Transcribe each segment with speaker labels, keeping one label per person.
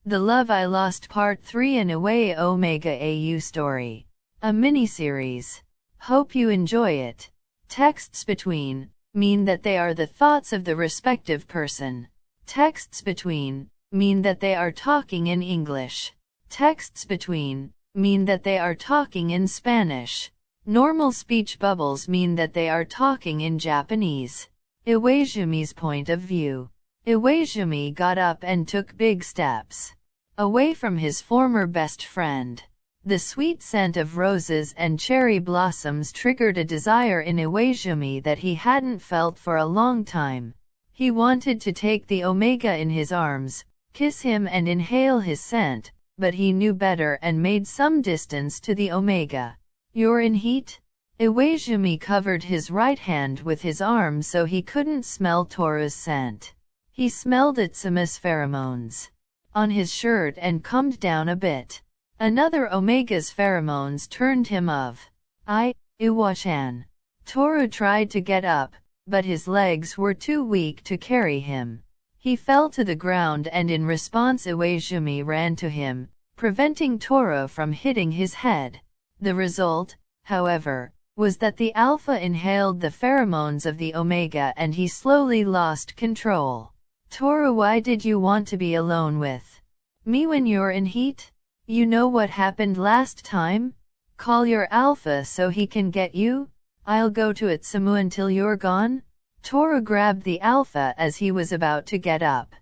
Speaker 1: The Love I Lost Part 3 and Iwaoi Omega AU Story. A mini-series. Hope you enjoy it. Texts between mean that they are the thoughts of the respective person. Texts between mean that they are talking in English. Texts between mean that they are talking in Spanish. Normal speech bubbles mean that they are talking in Japanese. Iwaojumi's point of view. Iwaojumi got up and took big steps away from his former best friend. The sweet scent of roses and cherry blossoms triggered a desire in Iwaojumi that he hadn't felt for a long time. He wanted to take the Omega in his arms, kiss him and inhale his scent, but he knew better and made some distance to the Omega. "You're in heat?" Iwaojumi covered his right hand with his arm so he couldn't smell Toru's scent. He smelled Itsuma's pheromones on his shirt and calmed down a bit. Another Omega's pheromones turned him off. Iwaochan. Toru tried to get up, but his legs were too weak to carry him. He fell to the ground and in response Iwaojumi ran to him, preventing Toru from hitting his head. The result, however, was that the Alpha inhaled the pheromones of the Omega and he slowly lost control. "Toru, why did you want to be alone with me when you're in heat? You know what happened last time? Call your Alpha so he can get you? I'll go to Itsumu until you're gone." Toru grabbed the Alpha as he was about to get up.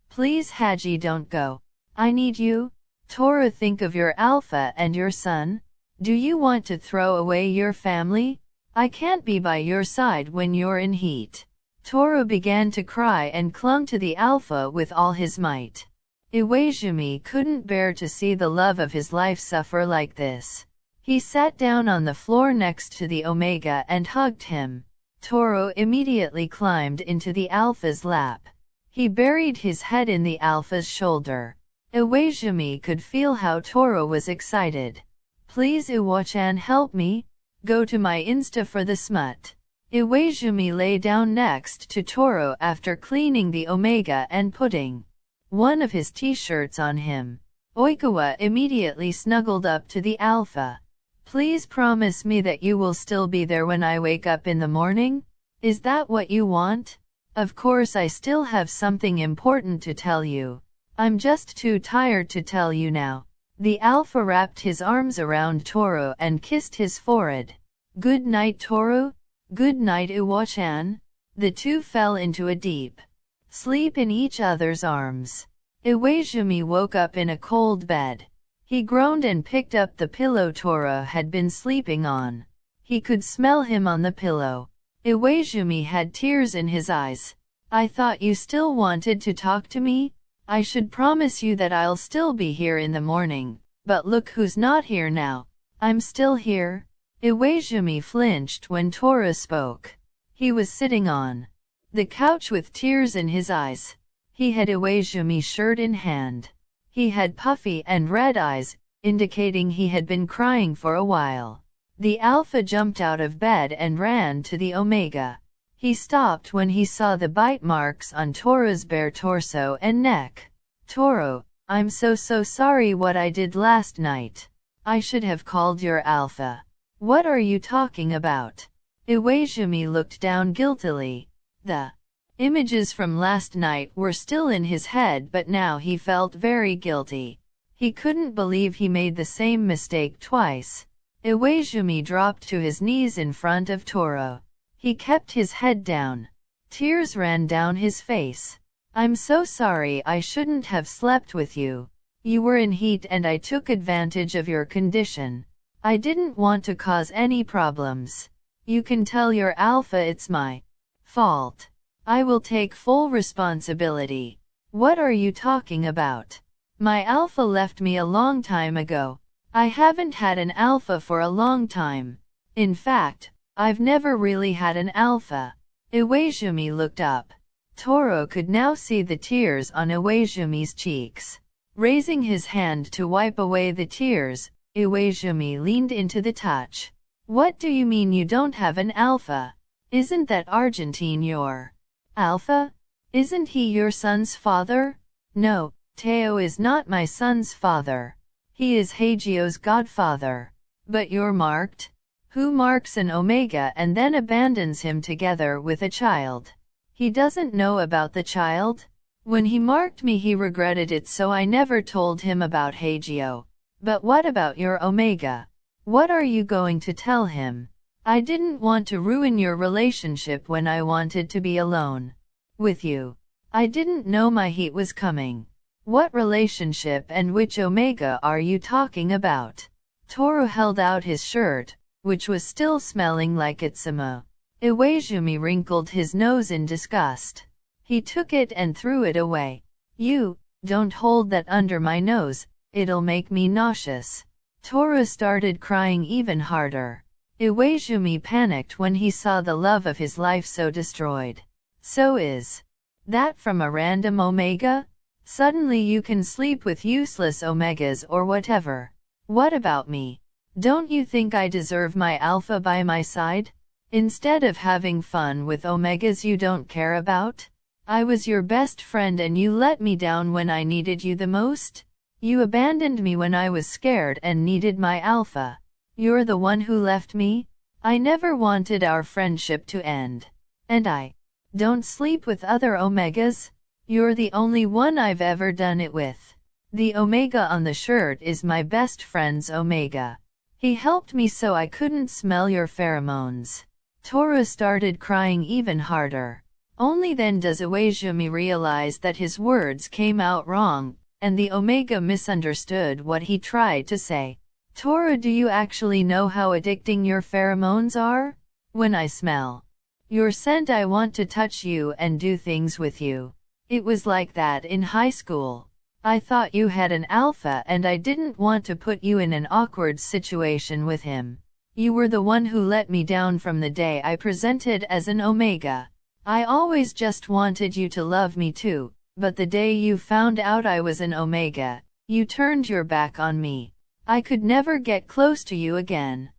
Speaker 1: "Please Haji, don't go. I need you." "Toru, think of your Alpha and your son. Do you want to throw away your family? I can't be by your side when you're in heat." Toru began to cry and clung to the Alpha with all his might. Iwaojumi couldn't bear to see the love of his life suffer like this. He sat down on the floor next to the Omega and hugged him. Toru immediately climbed into the Alpha's lap. He buried his head in the Alpha's shoulder. Iwaojumi could feel how Toru was excited. "Please Iwaochan, help me. Go to my Insta for the smut." Iwaojumi lay down next to Toru after cleaning the Omega and putting one of his t-shirts on him. Oikawa immediately snuggled up to the Alpha. "Please promise me that you will still be there when I wake up in the morning? Is that what you want?" "Of course, I still have something important to tell you. I'm just too tired to tell you now." The Alpha wrapped his arms around Toru and kissed his forehead. "Good night, Toru. Good night, Iwaochan." The two fell into a deep sleep in each other's arms. Iwaojumi woke up in a cold bed. He groaned and picked up the pillow Toru had been sleeping on. He could smell him on the pillow. Iwaojumi had tears in his eyes. "I thought you still wanted to talk to me? I should promise you that I'll still be here in the morning, but look who's not here now." "I'm still here." Iwaojumi flinched when Toru spoke. He was sitting on the couch with tears in his eyes. He had Iwaojumi's shirt in hand. He had puffy and red eyes, indicating he had been crying for a while. The Alpha jumped out of bed and ran to the Omega. He stopped when he saw the bite marks on Toru's bare torso and neck. "Toru, I'm so sorry what I did last night. I should have called your Alpha." "What are you talking about?" Iwaojumi looked down guiltily. The images from last night were still in his head, but now he felt very guilty. He couldn't believe he made the same mistake twice. Iwaojumi dropped to his knees in front of Toru. He kept his head down. Tears ran down his face. "I'm so sorry, I shouldn't have slept with you. You were in heat and I took advantage of your condition. I didn't want to cause any problems. You can tell your Alpha it's my fault. I will take full responsibility." "What are you talking about? My Alpha left me a long time ago. I haven't had an Alpha for a long time. In fact, I've never really had an Alpha." Iwaojumi looked up. Toru could now see the tears on Iwaojumi's cheeks. Raising his hand to wipe away the tears, Iwaojumi leaned into the touch. "What do you mean you don't have an Alpha? Isn't that Argentine your Alpha? Isn't he your son's father?" "No, Teo is not my son's father. He is Hagio's godfather. But you're marked? Who marks an omega and then abandons him together with a child? He doesn't know about the child? When he marked me he regretted it, so I never told him about Hagio. But what about your omega? What are you going to tell him? I didn't want to ruin your relationship when I wanted to be alone with you. I didn't know my heat was coming. What relationship and which omega are you talking about? Toru held out his shirt, which was still smelling like Itsumo. Iwaizumi wrinkled his nose in disgust. He took it and threw it away. You, don't hold that under my nose, it'll make me nauseous. Toru started crying even harder. Iwaizumi panicked when he saw the love of his life so destroyed. So is that from a random omega? Suddenly you can sleep with useless omegas or whatever. What about me? Don't you think I deserve my alpha by my side? Instead of having fun with omegas you don't care about? I was your best friend and you let me down when I needed you the most? You abandoned me when I was scared and needed my alpha. You're the one who left me? I never wanted our friendship to end. And I don't sleep with other omegas? You're the only one I've ever done it with. The omega on the shirt is my best friend's omega. He helped me so I couldn't smell your pheromones. Toru started crying even harder. Only then does Iwaizumi realize that his words came out wrong, and the omega misunderstood what he tried to say. Toru, do you actually know how addicting your pheromones are? When I smell your scent I want to touch you and do things with you. It was like that in high school. I thought you had an alpha and I didn't want to put you in an awkward situation with him. You were the one who let me down from the day I presented as an omega. I always just wanted you to love me too, but the day you found out I was an omega, you turned your back on me. I could never get close to you again.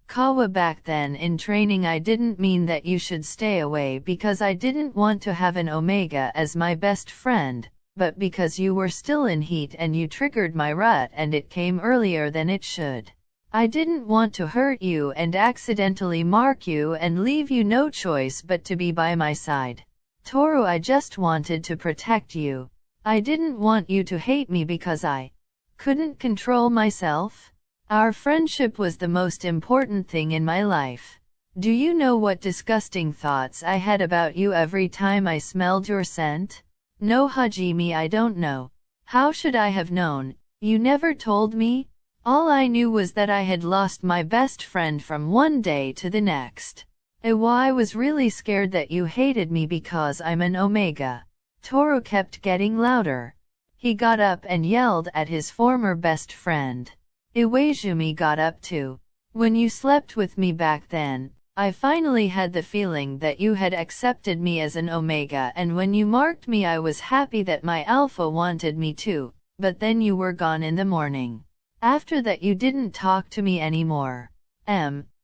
Speaker 1: Kawa, back then in training I didn't mean that you should stay away because I didn't want to have an omega as my best friend, but because you were still in heat and you triggered my rut and it came earlier than it should. I didn't want to hurt you and accidentally mark you and leave you no choice but to be by my side. Toru, I just wanted to protect you. I didn't want you to hate me because I couldn't control myself. Our friendship was the most important thing in my life. Do you know what disgusting thoughts I had about you every time I smelled your scent? No, Hajime, I don't know. How should I have known? You never told me? All I knew was that I had lost my best friend from one day to the next. I was really scared that you hated me because I'm an omega. Toru kept getting louder. He got up and yelled at his former best friend. Iwaizumi got up too. When you slept with me back then, I finally had the feeling that you had accepted me as an omega, and when you marked me I was happy that my alpha wanted me too, but then you were gone in the morning. After that you didn't talk to me anymore.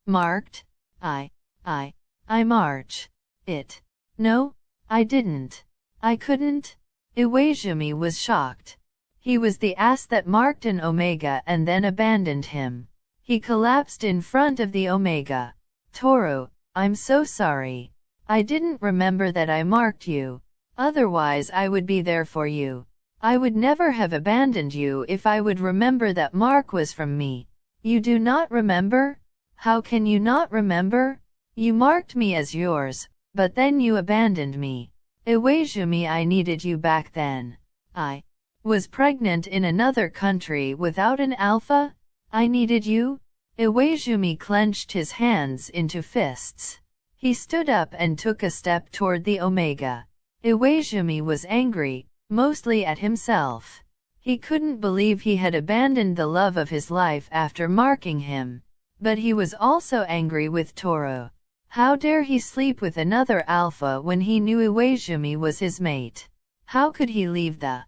Speaker 1: Marked? I march it. No, I didn't. I couldn't. Iwaizumi was shocked. He was the ass that marked an omega and then abandoned him. He collapsed in front of the omega. Toru, I'm so sorry. I didn't remember that I marked you. Otherwise I would be there for you. I would never have abandoned you if I would remember that mark was from me. You do not remember? How can you not remember? You marked me as yours, but then you abandoned me. Iwaizumi, I needed you back then. I was pregnant in another country without an alpha? I needed you? Iwaizumi clenched his hands into fists. He stood up and took a step toward the omega. Iwaizumi was angry, mostly at himself. He couldn't believe he had abandoned the love of his life after marking him. But he was also angry with Toru. How dare he sleep with another alpha when he knew Iwaizumi was his mate? How could he leave the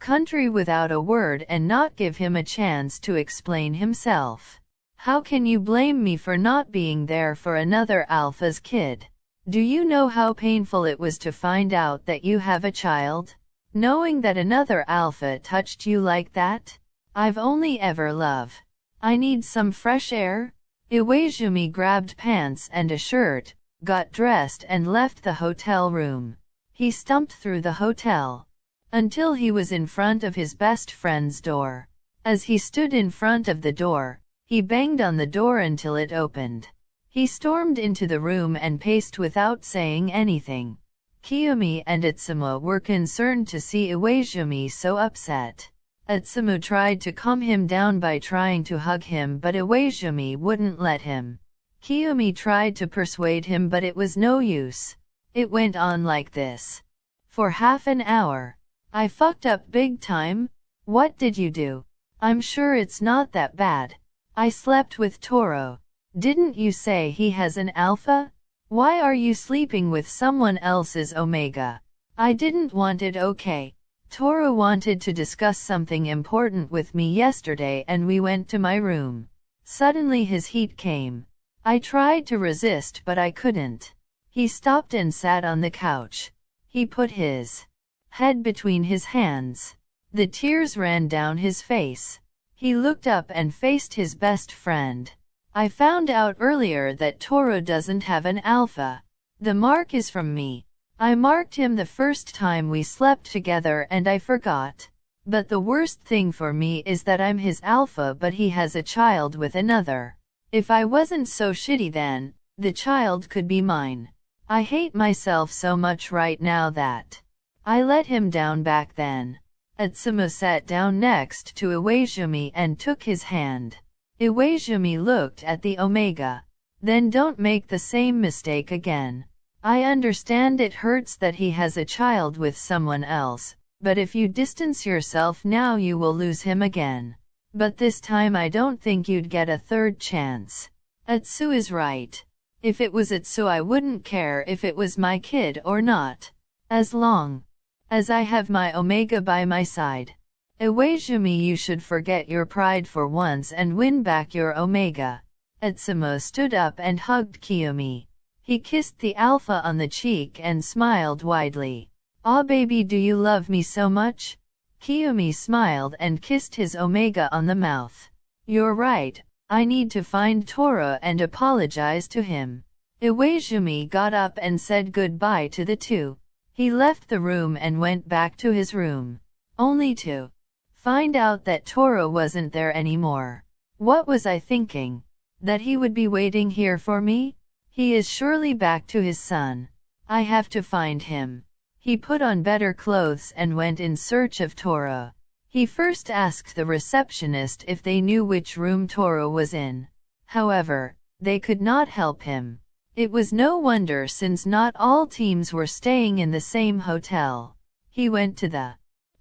Speaker 1: country without a word and not give him a chance to explain himself? How can you blame me for not being there for another alpha's kid? Do you know how painful it was to find out that you have a child? Knowing that another alpha touched you like that? I've only ever love. I need some fresh air. Iwaizumi grabbed pants and a shirt, got dressed and left the hotel room. He stumped through the hotel until he was in front of his best friend's door. As he stood in front of the door, he banged on the door until it opened. He stormed into the room and paced without saying anything. Kiyomi and Itsumo were concerned to see Iwaizumi so upset. Itsumo tried to calm him down by trying to hug him, but Iwaizumi wouldn't let him. Kiyomi tried to persuade him, but it was no use. It went on like this for half an hour. I fucked up big time. What did you do? I'm sure it's not that bad. I slept with Toro. Didn't you say he has an alpha? Why are you sleeping with someone else's omega? I didn't want it. Okay. Toro wanted to discuss something important with me yesterday and we went to my room. Suddenly his heat came. I tried to resist but I couldn't. He stopped and sat on the couch. He put his head between his hands. The tears ran down his face. He looked up and faced his best friend. I found out earlier that Toro doesn't have an alpha. The mark is from me. I marked him the first time we slept together and I forgot. But the worst thing for me is that I'm his alpha but he has a child with another. If I wasn't so shitty then, the child could be mine. I hate myself so much right now that I let him down back then. Itsumo sat down next to Iwaizumi and took his hand. Iwaizumi looked at the omega. Then don't make the same mistake again. I understand it hurts that he has a child with someone else, but if you distance yourself now you will lose him again. But this time I don't think you'd get a third chance. Atsu is right. If it was Atsu I wouldn't care if it was my kid or not. As long as I have my omega by my side. Iwaizumi, you should forget your pride for once and win back your omega. Itsumo stood up and hugged Kiyomi. He kissed the alpha on the cheek and smiled widely. "Ah baby, do you love me so much?" Kiyomi smiled and kissed his omega on the mouth. "You're right, I need to find Toro and apologize to him." Iwaizumi got up and said goodbye to the two. He left the room and went back to his room, only to find out that Toro wasn't there anymore. What was I thinking? That he would be waiting here for me? He is surely back to his son. I have to find him. He put on better clothes and went in search of Toro. He first asked the receptionist if they knew which room Toro was in. However, they could not help him. It was no wonder since not all teams were staying in the same hotel. He went to the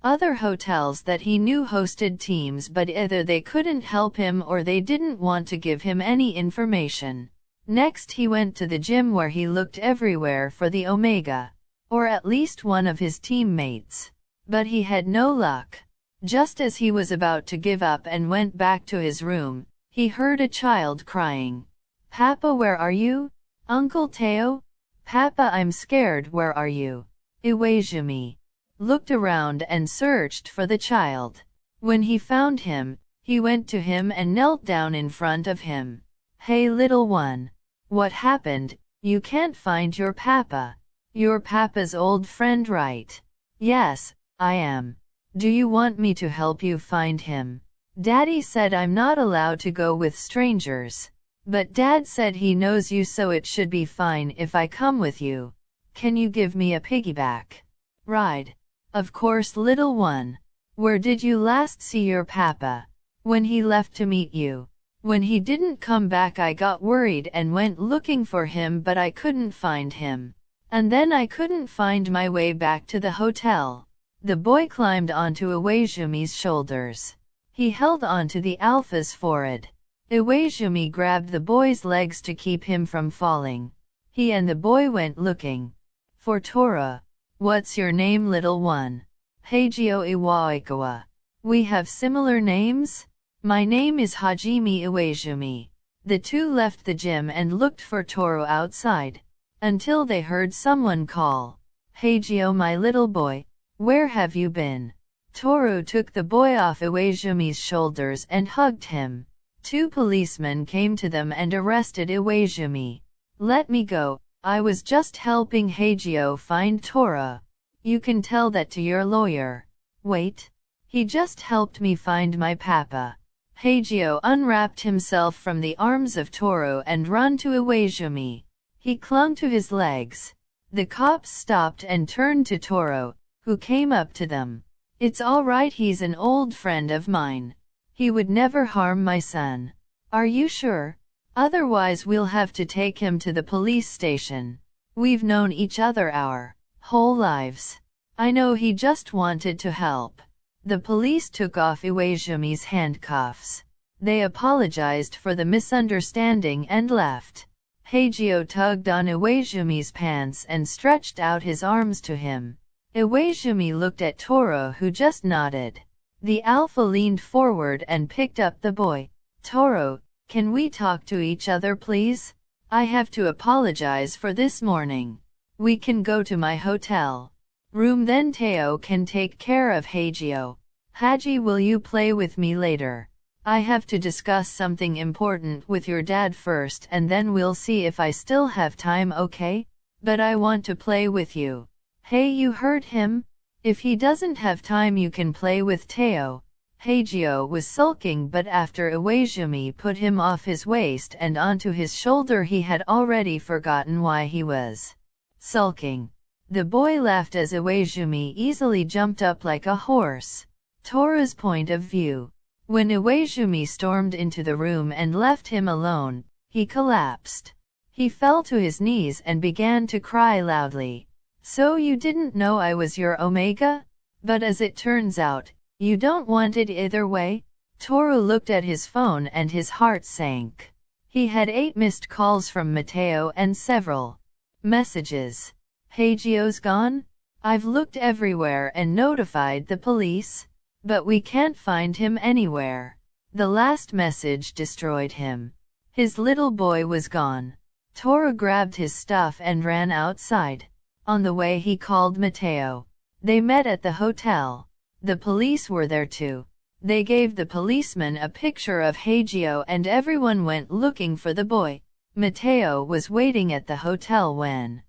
Speaker 1: other hotels that he knew hosted teams, but either they couldn't help him or they didn't want to give him any information. Next he went to the gym where he looked everywhere for the omega, or at least one of his teammates. But he had no luck. Just as he was about to give up and went back to his room, he heard a child crying. "Papa, where are you? Uncle Teo? Papa, I'm scared, where are you?" Iwaizumi looked around and searched for the child. When he found him, he went to him and knelt down in front of him. "Hey little one. What happened? You can't find your papa. You're papa's old friend, right?" "Yes, I am. Do you want me to help you find him?" "Daddy said I'm not allowed to go with strangers. But Dad said he knows you, so it should be fine if I come with you. Can you give me a piggyback ride?" "Of course, little one. Where did you last see your papa?" "When he left to meet you. When he didn't come back I got worried and went looking for him, but I couldn't find him. And then I couldn't find my way back to the hotel." The boy climbed onto Iwaizumi's shoulders. He held onto the alpha's forehead. Iwaizumi grabbed the boy's legs to keep him from falling. He and the boy went looking for Toro. "What's your name, little one?" "Hajio Iwaoi. We have similar names? My name is Hajime Iwaizumi." The two left the gym and looked for Toro outside, until they heard someone call, "Hajio, my little boy, Where have you been? Toru took the boy off Iwaizumi's shoulders and hugged him. 2 policemen came to them and arrested Iwaizumi. Let me go, I was just helping Hagio find Toru. You can tell that to your lawyer. Wait. He just helped me find my papa. Hagio unwrapped himself from the arms of Toru and ran to Iwaizumi. He clung to his legs. The cops stopped and turned to Toru, who came up to them. It's all right, he's an old friend of mine. He would never harm my son. Are you sure? Otherwise we'll have to take him to the police station. We've known each other our whole lives. I know he just wanted to help. The police took off Iwaizumi's handcuffs. They apologized for the misunderstanding and left. Hagio tugged on Iwaizumi's pants and stretched out his arms to him. Iwaizumi looked at Toru, who just nodded. The alpha leaned forward and picked up the boy. Toru, can we talk to each other please? I have to apologize for this morning. We can go to my hotel room, then Teo can take care of Hagio. Haji, will you play with me later? I have to discuss something important with your dad first and then we'll see if I still have time, okay? But I want to play with you. Hey, you heard him? If he doesn't have time you can play with Teo. Hagio was sulking, but after Iwaizumi put him off his waist and onto his shoulder he had already forgotten why he was sulking. The boy laughed as Iwaizumi easily jumped up like a horse. Toru's point of view. When Iwaizumi stormed into the room and left him alone, he collapsed. He fell to his knees and began to cry loudly. So you didn't know I was your Omega? But as it turns out, you don't want it either way? Toru looked at his phone and his heart sank. He had 8 missed calls from Mateo and several messages. Hagio's gone? I've looked everywhere and notified the police, but we can't find him anywhere. The last message destroyed him. His little boy was gone. Toru grabbed his stuff and ran outside. On the way he called Mateo. They met at the hotel. The police were there too. They gave the policeman a picture of Hagio and everyone went looking for the boy. Mateo was waiting at the hotel when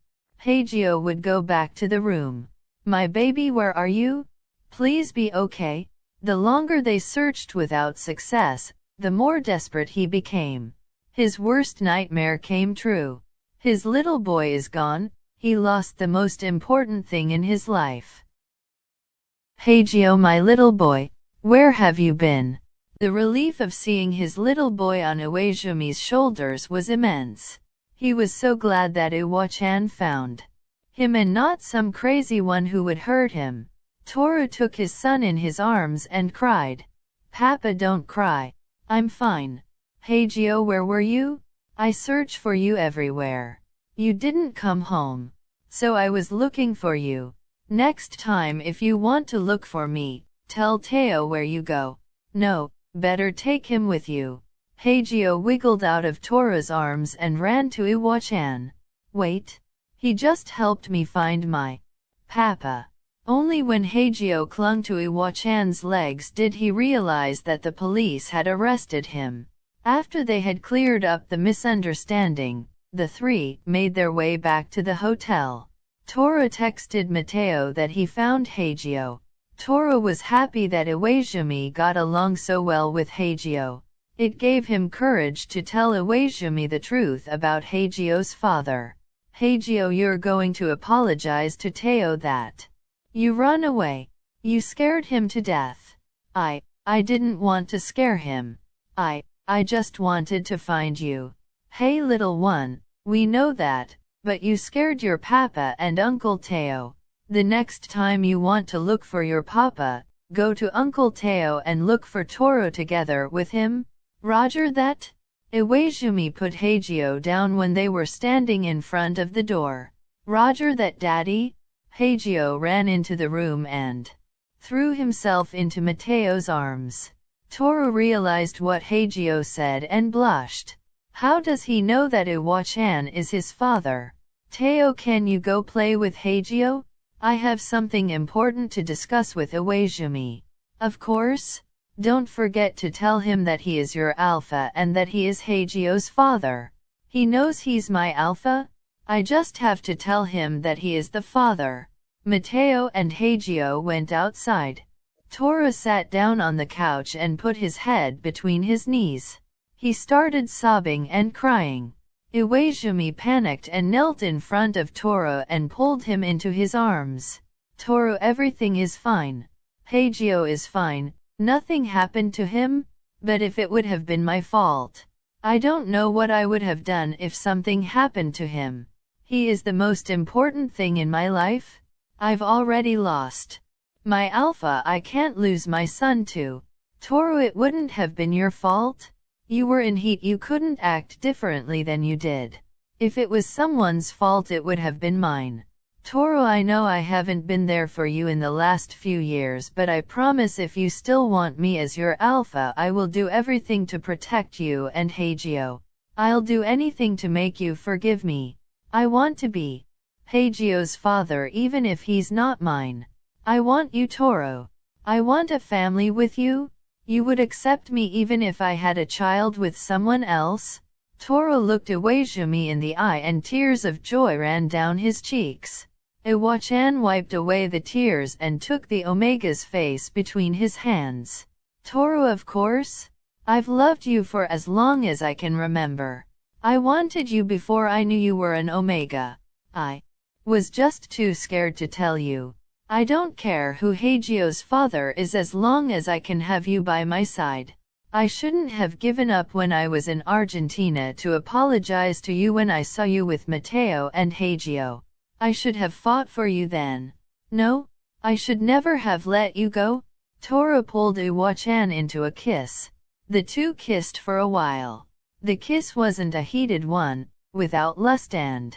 Speaker 1: Hagio would go back to the room. My baby, where are you? Please be okay. The longer they searched without success, the more desperate he became. His worst nightmare came true. His little boy is gone. He lost the most important thing in his life. Hagio, my little boy, where have you been? The relief of seeing his little boy on Iwaizumi's shoulders was immense. He was so glad that Iwa-chan found him and not some crazy one who would hurt him. Toru took his son in his arms and cried, Papa, don't cry. I'm fine. Hagio, where were you? I searched for you everywhere. You didn't come home. So I was looking for you. Next time if you want to look for me, tell Teo where you go. No, better take him with you. Hagio wiggled out of Toru's arms and ran to Iwa-chan. Wait. He just helped me find my papa. Only when Hagio clung to Iwa-chan's legs did he realize that the police had arrested him. After they had cleared up the misunderstanding, the 3 made their way back to the hotel. Toru texted Mateo that he found Hagio. Toru was happy that Iwaizumi got along so well with Hagio. It gave him courage to tell Iwaizumi the truth about Hagio's father. Hagio, you're going to apologize to Teo that you run away. You scared him to death. I didn't want to scare him. I just wanted to find you. Hey little one, we know that, but you scared your papa and Uncle Teo. The next time you want to look for your papa, go to Uncle Teo and look for Toru together with him. Roger that? Iwaizumi put Hagio down when they were standing in front of the door. Roger that, Daddy. Hagio ran into the room and threw himself into Mateo's arms. Toru realized what Hagio said and blushed. How does he know that Iwa-chan is his father? Teo, can you go play with Hagio? I have something important to discuss with Iwaizumi. Of course, don't forget to tell him that he is your alpha and that he is Hagio's father. He knows he's my alpha? I just have to tell him that he is the father. Mateo and Hagio went outside. Toru sat down on the couch and put his head between his knees. He started sobbing and crying. Iwaizumi panicked and knelt in front of Toru and pulled him into his arms. Toru, everything is fine. Hagio is fine, nothing happened to him, but if it would have been my fault. I don't know what I would have done if something happened to him. He is the most important thing in my life. I've already lost my alpha, I can't lose my son too. Toru, it wouldn't have been your fault. You were in heat, you couldn't act differently than you did. If it was someone's fault it would have been mine. Toru, I know I haven't been there for you in the last few years, but I promise if you still want me as your alpha I will do everything to protect you and Hagio. I'll do anything to make you forgive me. I want to be Hagio's father even if he's not mine. I want you, Toru. I want a family with you. You would accept me even if I had a child with someone else? Toru looked Iwaizumi in the eye and tears of joy ran down his cheeks. Iwa-chan wiped away the tears and took the Omega's face between his hands. Toru, of course. I've loved you for as long as I can remember. I wanted you before I knew you were an Omega. I was just too scared to tell you. I don't care who Hagio's father is as long as I can have you by my side. I shouldn't have given up when I was in Argentina to apologize to you when I saw you with Mateo and Hagio. I should have fought for you then. No, I should never have let you go. Toru pulled Iwa-chan into a kiss. The two kissed for a while. The kiss wasn't a heated one, without lust and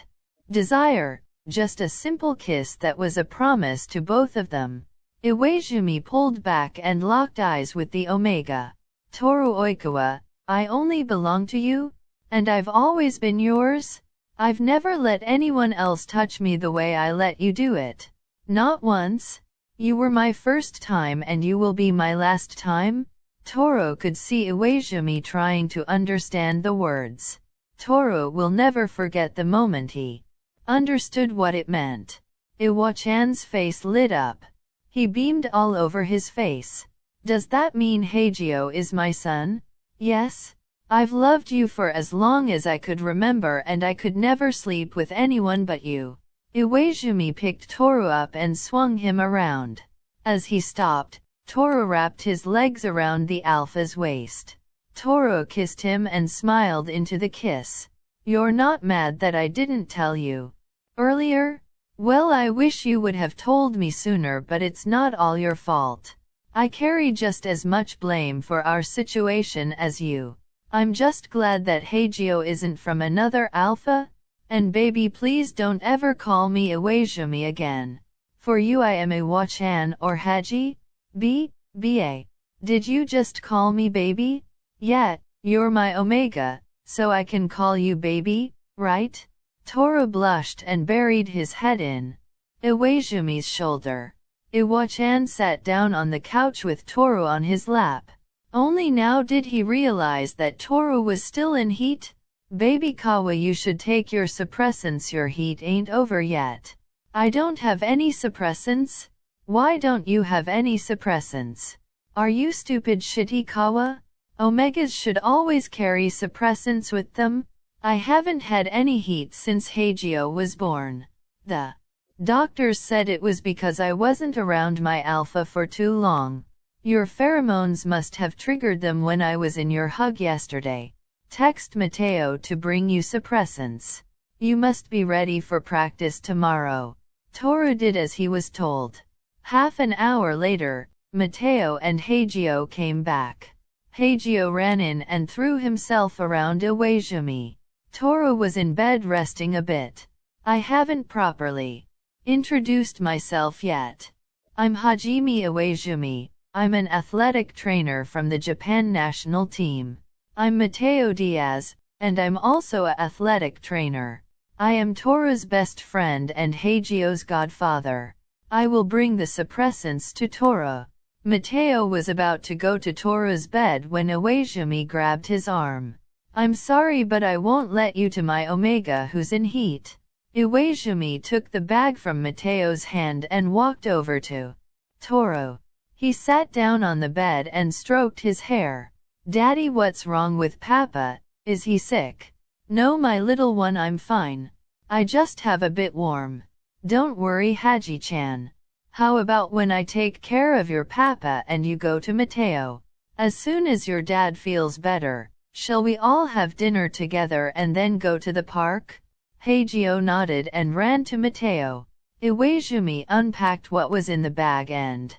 Speaker 1: desire. Just a simple kiss that was a promise to both of them. Iwaizumi pulled back and locked eyes with the Omega. Toru Oikawa, I only belong to you, and I've always been yours. I've never let anyone else touch me the way I let you do it. Not once. You were my first time and you will be my last time. Toru could see Iwaizumi trying to understand the words. Toru will never forget the moment he understood what it meant. Iwa-chan's face lit up. He beamed all over his face. Does that mean Hagio is my son? Yes. I've loved you for as long as I could remember and I could never sleep with anyone but you. Iwaizumi picked Toru up and swung him around. As he stopped, Toru wrapped his legs around the alpha's waist. Toru kissed him and smiled into the kiss. You're not mad that I didn't tell you earlier? Well, I wish you would have told me sooner, but it's not all your fault. I carry just as much blame for our situation as you. I'm just glad that Hagio isn't from another alpha. And baby, please don't ever call me Iwaizumi again. For you I am Iwa-chan or Haji? B.A. Did you just call me baby? Yeah, you're my Omega, so I can call you baby, right? Toru blushed and buried his head in Iwaizumi's shoulder. Iwa-chan sat down on the couch with Toru on his lap. Only now did he realize that Toru was still in heat. Baby Kawa, you should take your suppressants, your heat ain't over yet. I don't have any suppressants. Why don't you have any suppressants? Are you stupid, shitty Kawa? Omegas should always carry suppressants with them. I haven't had any heat since Hagio was born. The doctors said it was because I wasn't around my alpha for too long. Your pheromones must have triggered them when I was in your hug yesterday. Text Mateo to bring you suppressants. You must be ready for practice tomorrow. Toru did as he was told. Half an hour later, Mateo and Hagio came back. Hagio ran in and threw himself around Iwaizumi. Toru was in bed resting a bit. I haven't properly introduced myself yet. I'm Hajime Iwaizumi. I'm an athletic trainer from the Japan national team. I'm Mateo Diaz, and I'm also an athletic trainer. I am Toru's best friend and Hagio's godfather. I will bring the suppressants to Toro. Mateo was about to go to Toro's bed when Iwaizumi grabbed his arm. I'm sorry, but I won't let you to my Omega who's in heat. Iwaizumi took the bag from Mateo's hand and walked over to Toro. He sat down on the bed and stroked his hair. Daddy, what's wrong with Papa? Is he sick? No, my little one, I'm fine. I just have a bit warm. Don't worry, Haji-chan. How about when I take care of your Papa and you go to Mateo? As soon as your dad feels better, shall we all have dinner together and then go to the park? Hagio nodded and ran to Mateo. Iwaizumi unpacked what was in the bag and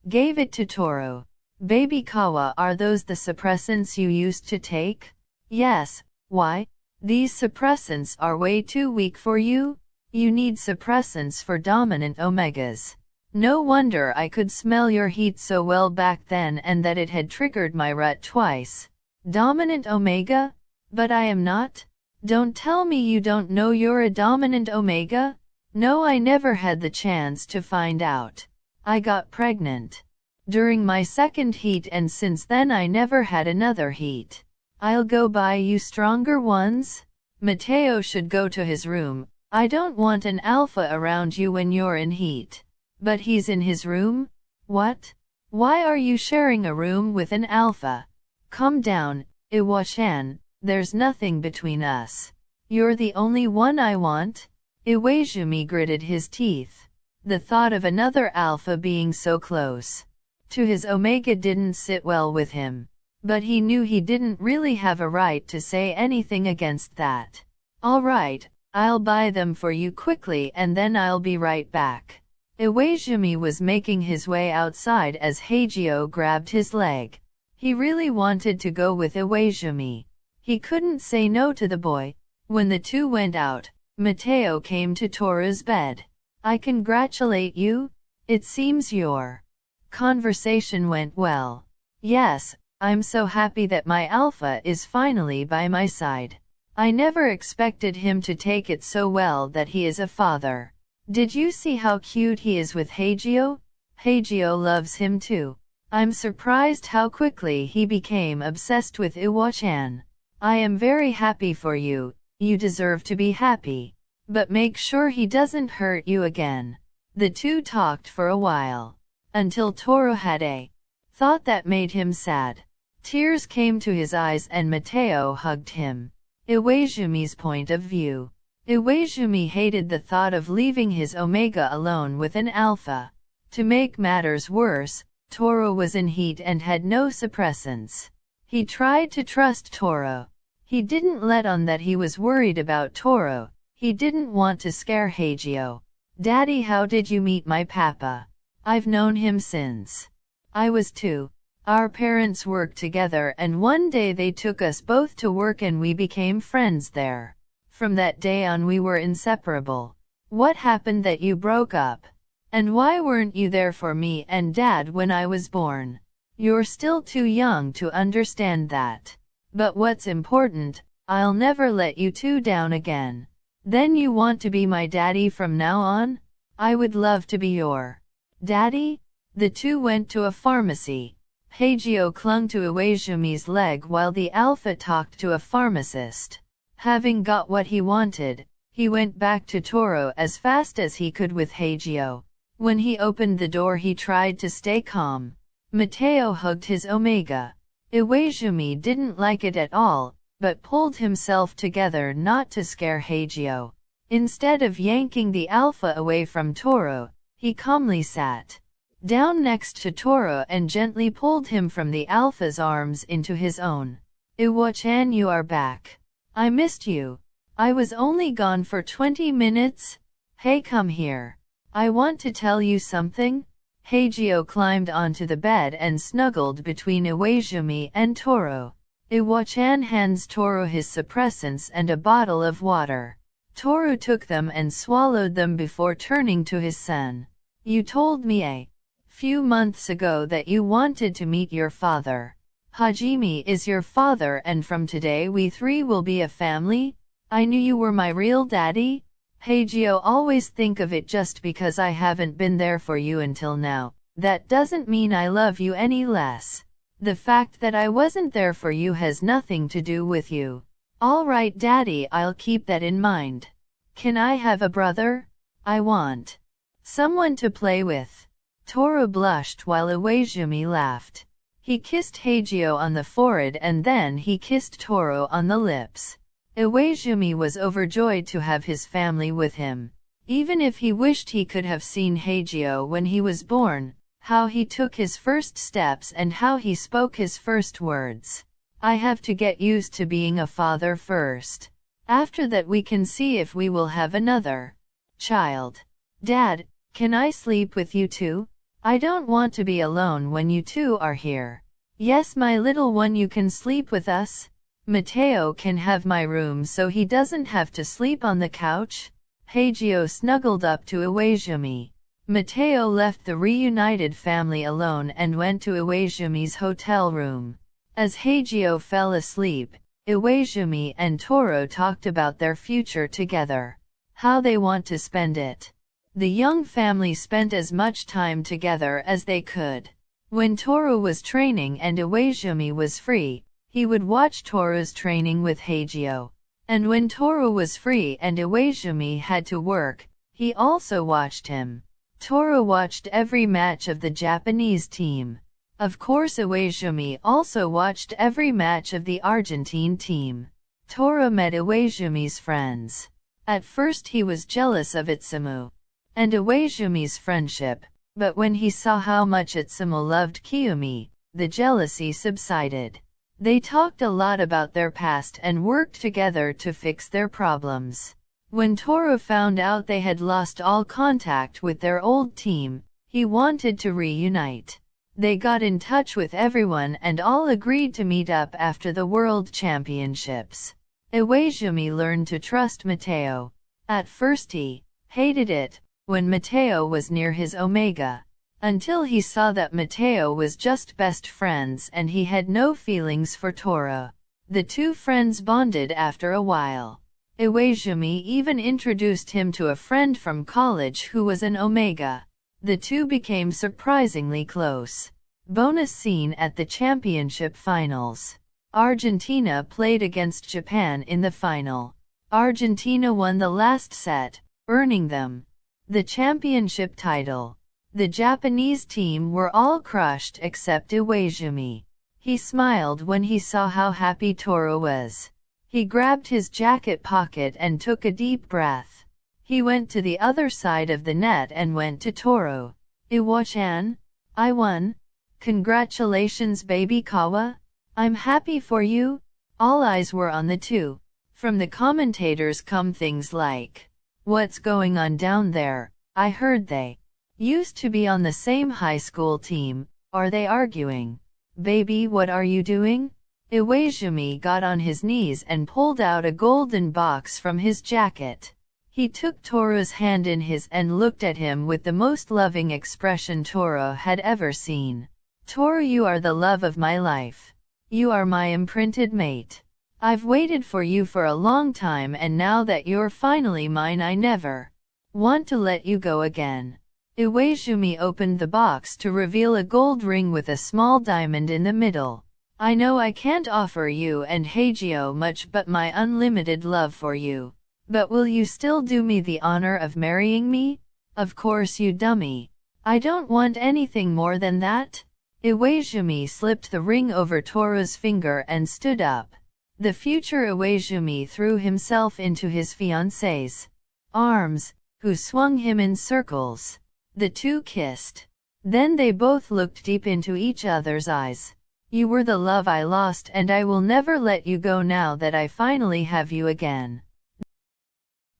Speaker 1: gave it to Toro. Baby Kawa, are those the suppressants you used to take? Yes. Why? These suppressants are way too weak for you? You need suppressants for dominant omegas. No wonder I could smell your heat so well back then and that it had triggered my rut twice. Dominant omega? But I am not? Don't tell me you don't know you're a dominant omega? No, I never had the chance to find out. I got pregnant during my second heat and since then I never had another heat. I'll go buy you stronger ones. Mateo should go to his room. I don't want an alpha around you when you're in heat. But he's in his room? What? Why are you sharing a room with an alpha? Calm down, Iwa-chan. There's nothing between us. You're the only one I want. Iwaizumi gritted his teeth. The thought of another alpha being so close to his omega didn't sit well with him. But he knew he didn't really have a right to say anything against that. All right, I'll buy them for you quickly and then I'll be right back. Iwaizumi was making his way outside as Hagio grabbed his leg. He really wanted to go with Iwaizumi. He couldn't say no to the boy. When the two went out, Mateo came to Toro's bed. I congratulate you. It seems your conversation went well. Yes, I'm so happy that my alpha is finally by my side. I never expected him to take it so well that he is a father. Did you see how cute he is with Hagio? Hagio loves him too. I'm surprised how quickly he became obsessed with Iwa-chan. I am very happy for you. You deserve to be happy. But make sure he doesn't hurt you again. The two talked for a while, until Toro had a thought that made him sad. Tears came to his eyes and Mateo hugged him. Iwaizumi's point of view. Iwaizumi hated the thought of leaving his omega alone with an alpha. To make matters worse, Toro was in heat and had no suppressants. He tried to trust Toro. He didn't let on that he was worried about Toro. He didn't want to scare Hagio. Daddy, how did you meet my papa? I've known him since I was 2. Our parents worked together and one day they took us both to work and we became friends there. From that day on we were inseparable. What happened that you broke up? And why weren't you there for me and Dad when I was born? You're still too young to understand that. But what's important, I'll never let you two down again. Then you want to be my daddy from now on? I would love to be your daddy. The two went to a pharmacy. Hagio clung to Iwaizumi's leg while the alpha talked to a pharmacist. Having got what he wanted, he went back to Toro as fast as he could with Hagio. When he opened the door he tried to stay calm. Mateo hugged his omega. Iwaizumi didn't like it at all, but pulled himself together not to scare Hagio. Instead of yanking the alpha away from Toro, he calmly sat down next to Toro and gently pulled him from the alpha's arms into his own. Iwa-chan, you are back. I missed you. I was only gone for 20 minutes. Hey, come here. I want to tell you something. Hagio climbed onto the bed and snuggled between Iwaizumi and Toro. Iwa-chan hands Toro his suppressants and a bottle of water. Toro took them and swallowed them before turning to his son. You told me a few months ago that you wanted to meet your father. Hajime is your father and from today we three will be a family? I knew you were my real daddy. Hagio, always think of it, just because I haven't been there for you until now, that doesn't mean I love you any less. The fact that I wasn't there for you has nothing to do with you. Alright Daddy, I'll keep that in mind. Can I have a brother? I want someone to play with. Toru blushed while Iwaizumi laughed. He kissed Hagio on the forehead and then he kissed Toru on the lips. Iwaizumi was overjoyed to have his family with him. Even if he wished he could have seen Hagio when he was born, how he took his first steps and how he spoke his first words. I have to get used to being a father first. After that we can see if we will have another child. Dad, can I sleep with you too? I don't want to be alone when you two are here. Yes, my little one, you can sleep with us. Mateo can have my room so he doesn't have to sleep on the couch. Hagio snuggled up to Iwaizumi. Mateo left the reunited family alone and went to Iwaizumi's hotel room. As Hagio fell asleep, Iwaizumi and Toru talked about their future together. How they want to spend it. The young family spent as much time together as they could. When Toru was training and Iwaizumi was free, he would watch Toru's training with Hagio. And when Toru was free and Iwaizumi had to work, he also watched him. Toru watched every match of the Japanese team. Of course Iwaizumi also watched every match of the Argentine team. Toru met Iwaizumi's friends. At first he was jealous of Itsumu and Iwaizumi's friendship, but when he saw how much Itsumu loved Kiyumi, the jealousy subsided. They talked a lot about their past and worked together to fix their problems. When Toru found out they had lost all contact with their old team, he wanted to reunite. They got in touch with everyone and all agreed to meet up after the World Championships. Iwaizumi learned to trust Mateo. At first he hated it when Mateo was near his Omega, until he saw that Mateo was just best friends and he had no feelings for Toru. The two friends bonded after a while. Iwaizumi even introduced him to a friend from college who was an Omega. The two became surprisingly close. Bonus scene at the championship finals. Argentina played against Japan in the final. Argentina won the last set, earning them the championship title. The Japanese team were all crushed except Iwaizumi. He smiled when he saw how happy Toru was. He grabbed his jacket pocket and took a deep breath. He went to the other side of the net and went to Toru. Iwa-chan, I won. Congratulations baby Kawa. I'm happy for you. All eyes were on the two. From the commentators come things like, what's going on down there? I heard they used to be on the same high school team. Are they arguing? Baby, what are you doing? Iwaizumi got on his knees and pulled out a golden box from his jacket. He took Toru's hand in his and looked at him with the most loving expression Toru had ever seen. Toru, you are the love of my life. You are my imprinted mate. I've waited for you for a long time and now that you're finally mine I never want to let you go again. Iwaizumi opened the box to reveal a gold ring with a small diamond in the middle. I know I can't offer you and Hagio much but my unlimited love for you. But will you still do me the honor of marrying me? Of course you dummy. I don't want anything more than that. Iwaizumi slipped the ring over Toru's finger and stood up. The future Iwaizumi threw himself into his fiancée's arms, who swung him in circles. The two kissed. Then they both looked deep into each other's eyes. You were the love I lost and I will never let you go now that I finally have you again.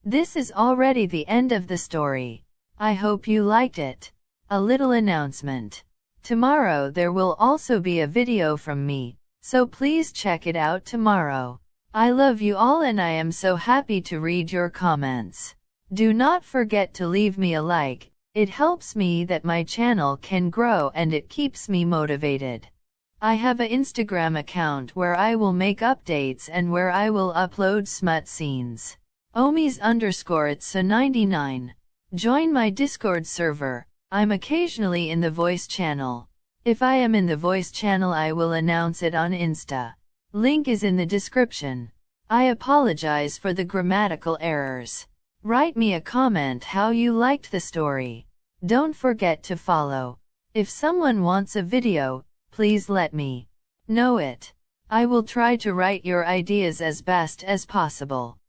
Speaker 1: This is already the end of the story. I hope you liked it. A little announcement. Tomorrow there will also be a video from me, so please check it out tomorrow. I love you all and I am so happy to read your comments. Do not forget to leave me a like, it helps me that my channel can grow and it keeps me motivated. I have an Instagram account where I will make updates and where I will upload smut scenes. Omis_it's so99. Join my Discord server. I'm occasionally in the voice channel. If I am in the voice channel, I will announce it on Insta. Link is in the description. I apologize for the grammatical errors. Write me a comment how you liked the story. Don't forget to follow. If someone wants a video, please let me know it. I will try to write your ideas as best as possible.